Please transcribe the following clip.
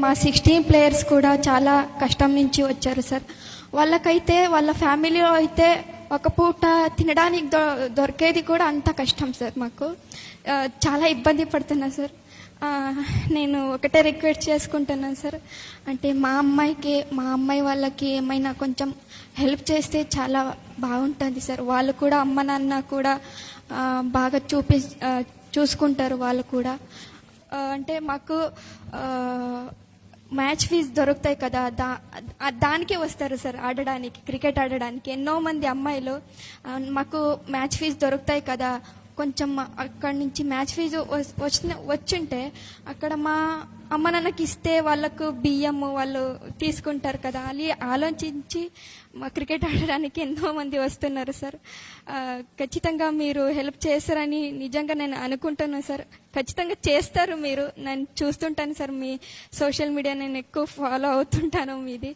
మా 16 ప్లేయర్స్ కూడా చాలా కష్టం నుంచి వచ్చారు సార్. వాళ్ళకైతే వాళ్ళ ఫ్యామిలీలో అయితే ఒక పూట తినడానికి దొరికేది కూడా అంత కష్టం సార్. మాకు చాలా ఇబ్బంది పడుతున్నా సార్. నేను ఒకటే రిక్వెస్ట్ చేసుకుంటున్నాను సార్, అంటే మా అమ్మాయి వాళ్ళకి ఏమైనా కొంచెం హెల్ప్ చేస్తే చాలా బాగుంటుంది సార్. వాళ్ళు కూడా అమ్మ నాన్న కూడా బాగా చూసుకుంటారు వాళ్ళు కూడా. అంటే మాకు మ్యాచ్ ఫీజు దొరుకుతాయి కదా, దానికే వస్తారు సార్ ఆడడానికి, క్రికెట్ ఆడడానికి. ఎన్నో మంది అమ్మాయిలు మాకు మ్యాచ్ ఫీజు దొరుకుతాయి కదా, కొంచెం అక్కడి నుంచి మ్యాచ్ ఫీజు వచ్చుంటే అక్కడ మా అమ్మ నాన్నకి ఇస్తే వాళ్ళకు బియ్యము వాళ్ళు తీసుకుంటారు కదా, అది ఆలోచించి మా క్రికెట్ ఆడడానికి ఎంతో మంది వస్తున్నారు సార్. ఖచ్చితంగా మీరు హెల్ప్ చేస్తారని నిజంగా నేను అనుకుంటున్నాను సార్. ఖచ్చితంగా చేస్తారు మీరు. నేను చూస్తుంటాను సార్, మీ సోషల్ మీడియా నేను ఎక్కువ ఫాలో అవుతుంటాను మీది.